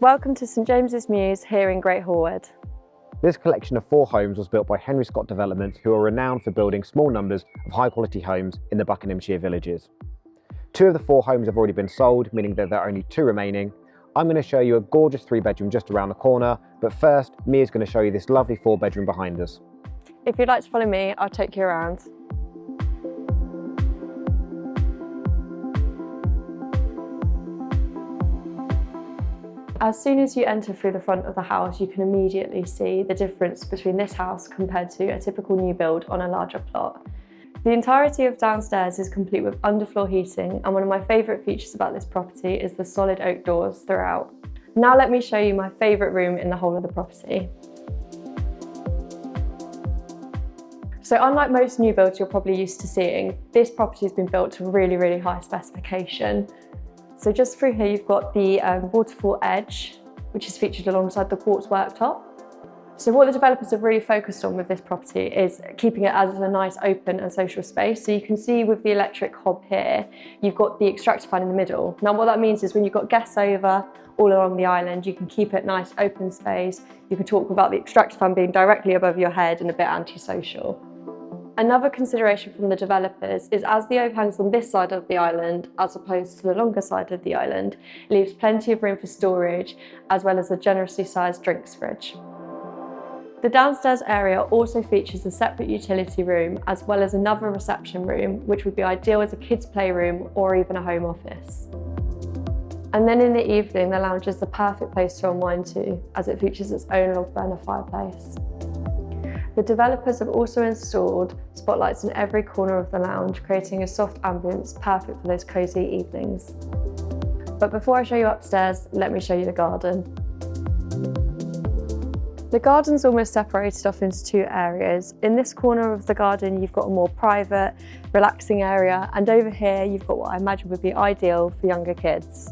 Welcome to St James's Mews here in Great Horwood. This collection of 4 homes was built by Henry Scott Developments, who are renowned for building small numbers of high quality homes in the Buckinghamshire villages. 2 of the 4 homes have already been sold, meaning that there are only 2 remaining. I'm going to show you a gorgeous 3-bedroom just around the corner, but first Mia's going to show you this lovely 4-bedroom behind us. If you'd like to follow me, I'll take you around. As soon as you enter through the front of the house, you can immediately see the difference between this house compared to a typical new build on a larger plot. The entirety of downstairs is complete with underfloor heating, and one of my favourite features about this property is the solid oak doors throughout. Now let me show you my favourite room in the whole of the property. So unlike most new builds you're probably used to seeing, this property has been built to really high specification. So just through here you've got the waterfall edge, which is featured alongside the Quartz worktop. So what the developers have really focused on with this property is keeping it as a nice open and social space. So you can see with the electric hob here, you've got the extractor fan in the middle. Now what that means is when you've got guests over all along the island, you can keep it nice open space. You can talk without the extractor fan being directly above your head and a bit antisocial. Another consideration from the developers is as the overhang's on this side of the island, as opposed to the longer side of the island, it leaves plenty of room for storage, as well as a generously sized drinks fridge. The downstairs area also features a separate utility room, as well as another reception room, which would be ideal as a kids' playroom or even a home office. And then in the evening, the lounge is the perfect place to unwind to, as it features its own log burner fireplace. The developers have also installed spotlights in every corner of the lounge, creating a soft ambience perfect for those cosy evenings. But before I show you upstairs, let me show you the garden. The garden's almost separated off into 2 areas. In this corner of the garden, you've got a more private, relaxing area, and over here, you've got what I imagine would be ideal for younger kids.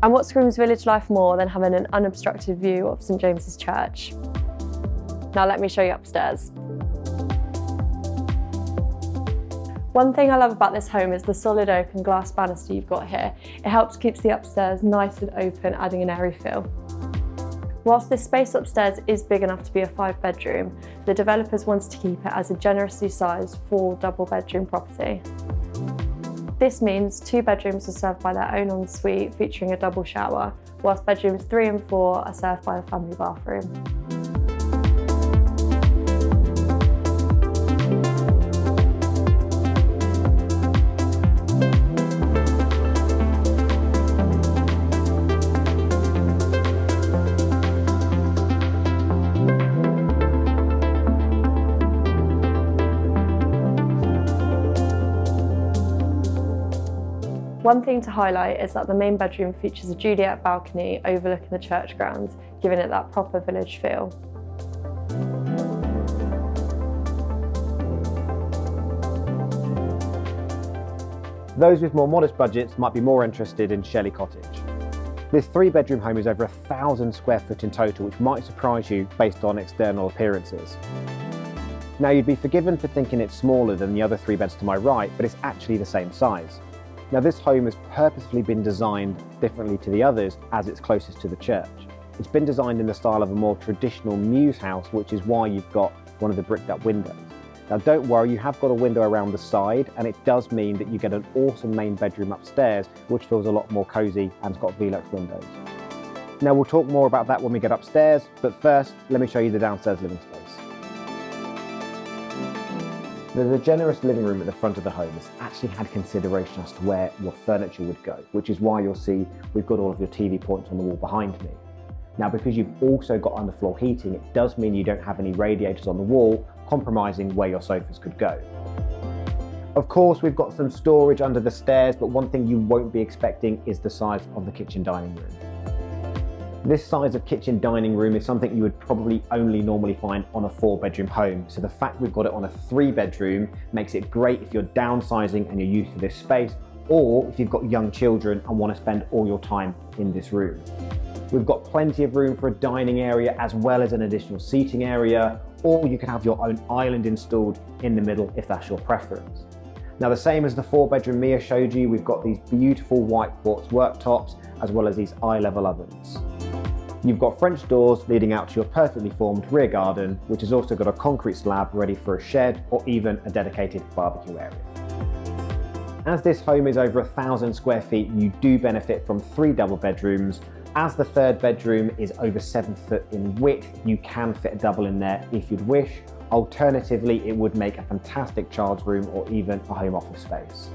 And what screams village life more than having an unobstructed view of St James's Church? Now let me show you upstairs. One thing I love about this home is the solid oak and glass banister you've got here. It helps keep the upstairs nice and open, adding an airy feel. Whilst this space upstairs is big enough to be a 5-bedroom, the developers wanted to keep it as a generously sized 4 double-bedroom property. This means 2 bedrooms are served by their own ensuite featuring a double shower, whilst bedrooms 3 and 4 are served by the family bathroom. One thing to highlight is that the main bedroom features a Juliet balcony overlooking the church grounds, giving it that proper village feel. Those with more modest budgets might be more interested in Shel Cottage. This 3-bedroom home is over 1,000 square foot in total, which might surprise you based on external appearances. Now you'd be forgiven for thinking it's smaller than the other 3 beds to my right, but it's actually the same size. Now this home has purposefully been designed differently to the others as it's closest to the church. It's been designed in the style of a more traditional mews house, which is why you've got one of the bricked up windows. Now don't worry, you have got a window around the side, and it does mean that you get an awesome main bedroom upstairs, which feels a lot more cosy and has got Velux windows. Now we'll talk more about that when we get upstairs, but first let me show you the downstairs living space. There's a generous living room at the front of the home. It's actually had consideration as to where your furniture would go, which is why you'll see we've got all of your TV points on the wall behind me. Now, because you've also got underfloor heating, it does mean you don't have any radiators on the wall, compromising where your sofas could go. Of course, we've got some storage under the stairs, but one thing you won't be expecting is the size of the kitchen dining room. This size of kitchen dining room is something you would probably only normally find on a 4-bedroom home. So the fact we've got it on a 3-bedroom makes it great if you're downsizing and you're used to this space, or if you've got young children and want to spend all your time in this room. We've got plenty of room for a dining area as well as an additional seating area, or you can have your own island installed in the middle if that's your preference. Now, the same as the 4-bedroom Mia showed you, we've got these beautiful white quartz worktops, as well as these eye-level ovens. You've got French doors leading out to your perfectly formed rear garden, which has also got a concrete slab ready for a shed or even a dedicated barbecue area. As this home is over 1,000 square feet, you do benefit from 3 double bedrooms. As the 3rd bedroom is over 7 foot in width, you can fit a double in there if you'd wish. Alternatively, it would make a fantastic child's room or even a home office space.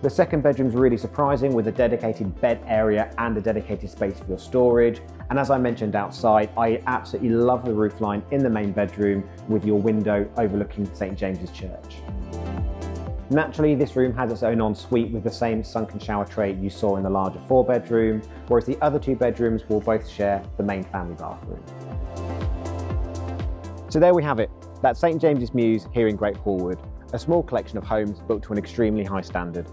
The 2nd bedroom's really surprising, with a dedicated bed area and a dedicated space for your storage. And as I mentioned outside, I absolutely love the roofline in the main bedroom with your window overlooking St. James's Church. Naturally, this room has its own ensuite with the same sunken shower tray you saw in the larger 4-bedroom, whereas the other 2 bedrooms will both share the main family bathroom. So there we have it. That's St. James's Mews here in Great Horwood, a small collection of homes built to an extremely high standard.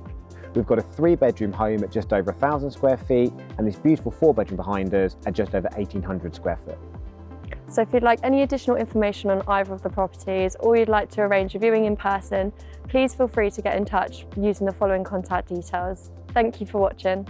We've got a 3-bedroom home at just over 1,000 square feet and this beautiful 4-bedroom behind us at just over 1,800 square foot. So if you'd like any additional information on either of the properties, or you'd like to arrange a viewing in person, please feel free to get in touch using the following contact details. Thank you for watching.